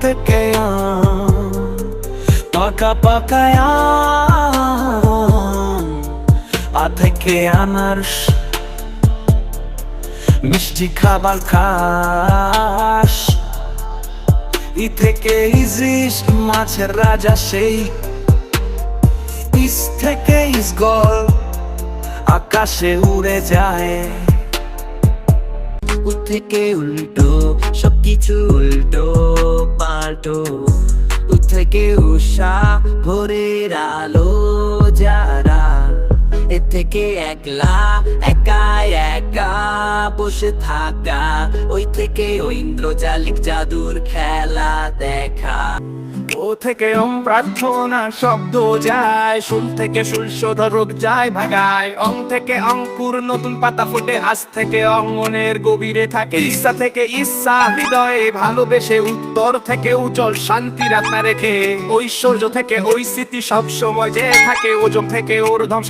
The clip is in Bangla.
থেকে পাকা পাকা আ থেকে আনারস মিষ্টি খাবার খাস, ই থেকে ইলিশ মাছের রাজা সেই, ইস থেকে ইসগল আকাশে উড়ে যায়। উ থেকে উল্টো সবকিছু উল্টো পাল্টো, উ থেকে উষা ভোরের আলো যারা, এ থেকে একলা একা একা বসে থাকা, ওই থেকে ঐন্দ্রজালিক জাদুর খেলা দেখা। ও থেকে প্রার্থনা শব্দ যায়, শুল থেকে শুলশোধ রোগ যায় ভাগায়, অং থেকে অঙ্কুর নতুন পাতা ফুটে, আজ থেকে অঙ্গনের গভীরে থাকে, ইচ্ছা থেকে ইচ্ছা হৃদয়ে ভালোবেসে, উত্তর থেকে উজ্জ্বল শান্তির আত্মা রেখে, ঐশ্বর্য থেকে ওই স্মৃতি সব সময় যে থাকে, ওজন থেকে ওর ধ্বংস।